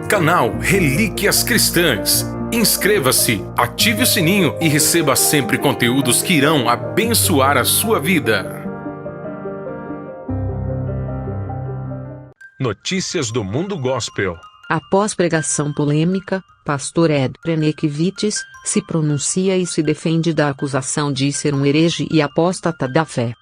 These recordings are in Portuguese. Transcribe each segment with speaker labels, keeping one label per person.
Speaker 1: Canal Relíquias Cristãs. Inscreva-se, ative o sininho e receba sempre conteúdos que irão abençoar a sua vida. Notícias do Mundo Gospel.
Speaker 2: Após pregação polêmica, pastor Ed Renekiewicz se pronuncia e se defende da acusação de ser um herege e apóstata da fé.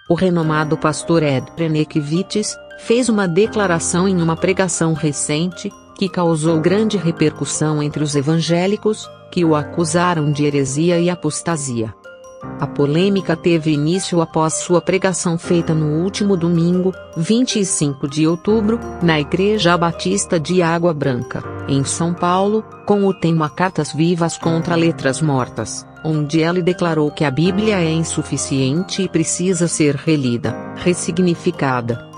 Speaker 2: O renomado pastor Ed Renekiewicz fez uma declaração em uma pregação recente, que causou grande repercussão entre os evangélicos, que o acusaram de heresia e apostasia. A polêmica teve início após sua pregação feita no último domingo, 25 de outubro, na Igreja Batista de Água Branca, em São Paulo, com o tema Cartas Vivas contra Letras Mortas, onde ele declarou que a Bíblia é insuficiente e precisa ser relida, ressignificada.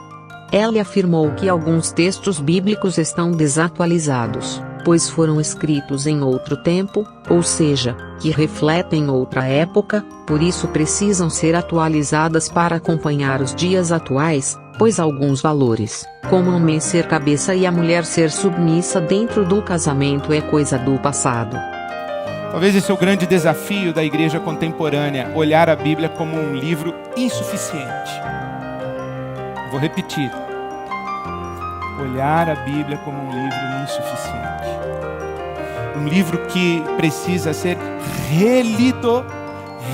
Speaker 2: Ele afirmou que alguns textos bíblicos estão desatualizados, pois foram escritos em outro tempo, ou seja, que refletem outra época, por isso precisam ser atualizadas para acompanhar os dias atuais, pois alguns valores, como o homem ser cabeça e a mulher ser submissa dentro do casamento é coisa do passado.
Speaker 3: Talvez esse é o grande desafio da igreja contemporânea, olhar a Bíblia como um livro insuficiente. Vou repetir. Olhar a Bíblia como um livro insuficiente. Um livro que precisa ser relido,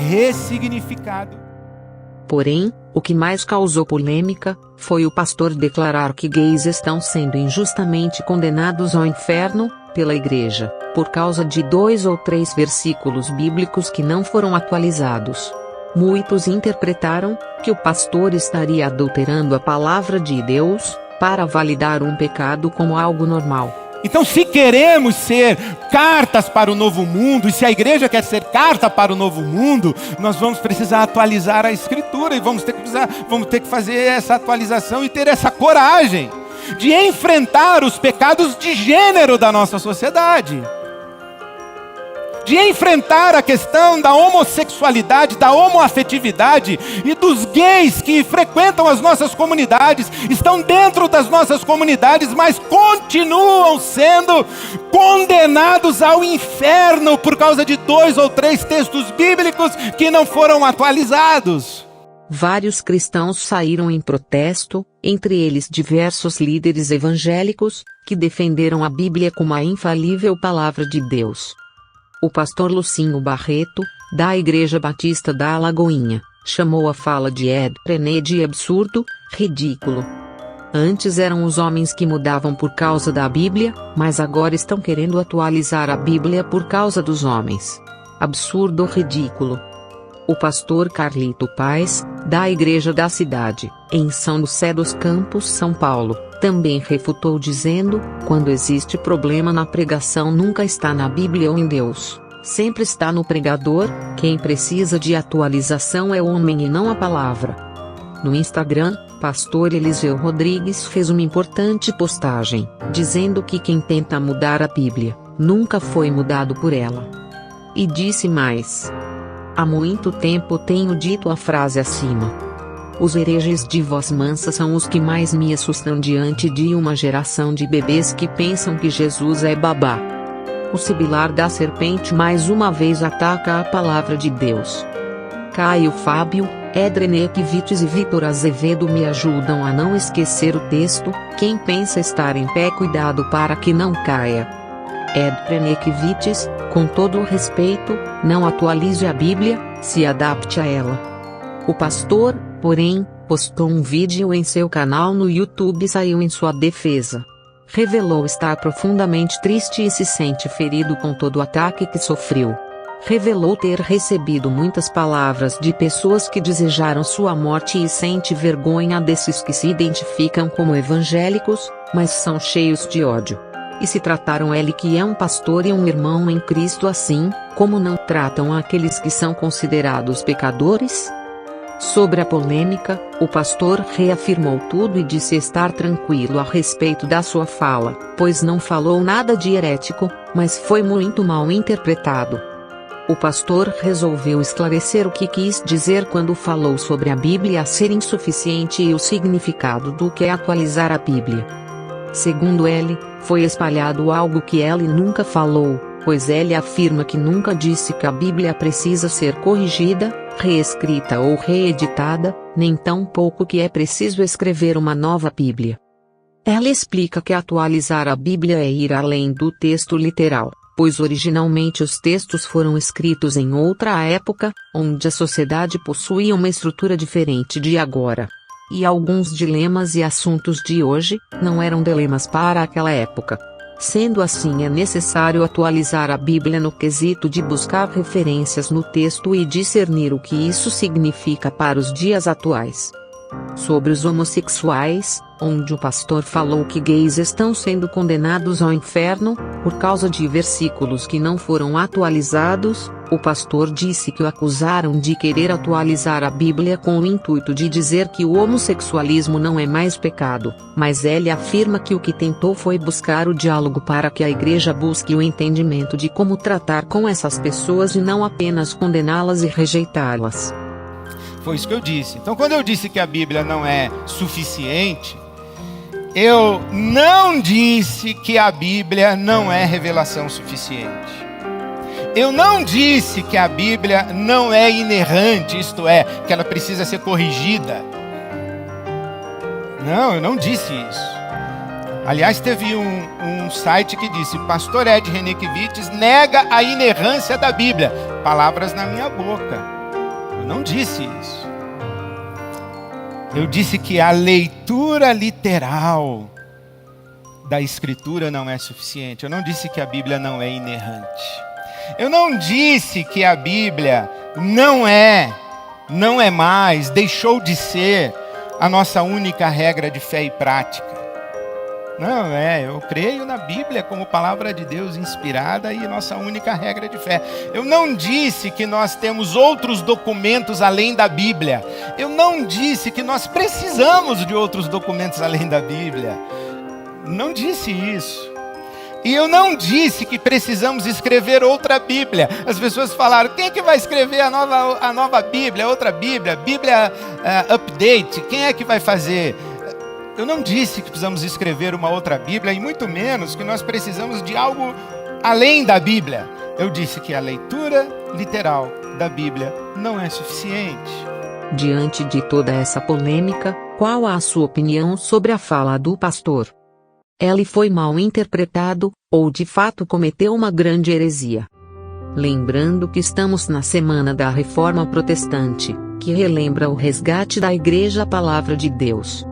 Speaker 3: ressignificado.
Speaker 2: Porém, o que mais causou polêmica foi o pastor declarar que gays estão sendo injustamente condenados ao inferno pela igreja, por causa de 2 ou 3 versículos bíblicos que não foram atualizados. Muitos interpretaram que o pastor estaria adulterando a palavra de Deus para validar um pecado como algo normal.
Speaker 3: Então, se queremos ser cartas para o novo mundo, e se a igreja quer ser carta para o novo mundo, nós vamos precisar atualizar a Escritura, e vamos ter que fazer essa atualização e ter essa coragem de enfrentar os pecados de gênero da nossa sociedade. De enfrentar a questão da homossexualidade, da homoafetividade e dos gays que frequentam as nossas comunidades, estão dentro das nossas comunidades, mas continuam sendo condenados ao inferno por causa de 2 ou 3 textos bíblicos que não foram atualizados.
Speaker 2: Vários cristãos saíram em protesto, entre eles diversos líderes evangélicos, que defenderam a Bíblia como a infalível palavra de Deus. O pastor Lucinho Barreto, da Igreja Batista da Alagoinha, chamou a fala de Ed René de absurdo, ridículo. Antes eram os homens que mudavam por causa da Bíblia, mas agora estão querendo atualizar a Bíblia por causa dos homens. Absurdo, ridículo. O pastor Carlito Paes, da Igreja da Cidade, em São José dos Campos, São Paulo, também refutou dizendo: quando existe problema na pregação nunca está na Bíblia ou em Deus, sempre está no pregador. Quem precisa de atualização é o homem e não a palavra. No Instagram, pastor Eliseu Rodrigues fez uma importante postagem, dizendo que quem tenta mudar a Bíblia, nunca foi mudado por ela. E disse mais: há muito tempo tenho dito a frase acima. Os hereges de voz mansa são os que mais me assustam diante de uma geração de bebês que pensam que Jesus é babá. O sibilar da serpente mais uma vez ataca a palavra de Deus. Caio Fábio, Ed Renekiewicz e Vitor Azevedo me ajudam a não esquecer o texto: quem pensa estar em pé, cuidado para que não caia. Ed Renekiewicz, com todo o respeito, não atualize a Bíblia, se adapte a ela. O pastor, porém, postou um vídeo em seu canal no YouTube e saiu em sua defesa. Revelou estar profundamente triste e se sente ferido com todo o ataque que sofreu. Revelou ter recebido muitas palavras de pessoas que desejaram sua morte e sente vergonha desses que se identificam como evangélicos, mas são cheios de ódio. E se trataram ele que é um pastor e um irmão em Cristo assim, como não tratam aqueles que são considerados pecadores? Sobre a polêmica, o pastor reafirmou tudo e disse estar tranquilo a respeito da sua fala, pois não falou nada de herético, mas foi muito mal interpretado. O pastor resolveu esclarecer o que quis dizer quando falou sobre a Bíblia ser insuficiente e o significado do que é atualizar a Bíblia. Segundo ele, foi espalhado algo que ele nunca falou, pois ele afirma que nunca disse que a Bíblia precisa ser corrigida, reescrita ou reeditada, nem tampouco que é preciso escrever uma nova Bíblia. Ela explica que atualizar a Bíblia é ir além do texto literal, pois originalmente os textos foram escritos em outra época, onde a sociedade possuía uma estrutura diferente de agora. E alguns dilemas e assuntos de hoje não eram dilemas para aquela época. Sendo assim, é necessário atualizar a Bíblia no quesito de buscar referências no texto e discernir o que isso significa para os dias atuais. Sobre os homossexuais, onde o pastor falou que gays estão sendo condenados ao inferno, por causa de versículos que não foram atualizados, o pastor disse que o acusaram de querer atualizar a Bíblia com o intuito de dizer que o homossexualismo não é mais pecado, mas ele afirma que o que tentou foi buscar o diálogo para que a igreja busque o entendimento de como tratar com essas pessoas e não apenas condená-las e rejeitá-las.
Speaker 3: Foi isso que eu disse. Então, quando eu disse que a Bíblia não é suficiente, eu não disse que a Bíblia não é revelação suficiente. Eu não disse que a Bíblia não é inerrante, isto é, que ela precisa ser corrigida. Não, eu não disse isso. Aliás, teve um site que disse: Pastor Ed Renekiewicz nega a inerrância da Bíblia. Palavras na minha boca. Eu não disse isso. Eu disse que a leitura literal da Escritura não é suficiente. Eu não disse que a Bíblia não é inerrante. Eu não disse que a Bíblia não é mais, deixou de ser a nossa única regra de fé e prática. Não, eu creio na Bíblia como palavra de Deus inspirada e nossa única regra de fé. Eu não disse que nós temos outros documentos além da Bíblia. Eu não disse que nós precisamos de outros documentos além da Bíblia. Não disse isso. E eu não disse que precisamos escrever outra Bíblia. As pessoas falaram: quem é que vai escrever a nova Bíblia, outra Bíblia, Bíblia update? Quem é que vai fazer? Eu não disse que precisamos escrever uma outra Bíblia, e muito menos que nós precisamos de algo além da Bíblia. Eu disse que a leitura literal da Bíblia não é suficiente.
Speaker 2: Diante de toda essa polêmica, qual a sua opinião sobre a fala do pastor? Ele foi mal interpretado, ou de fato cometeu uma grande heresia? Lembrando que estamos na semana da Reforma Protestante, que relembra o resgate da Igreja à Palavra de Deus.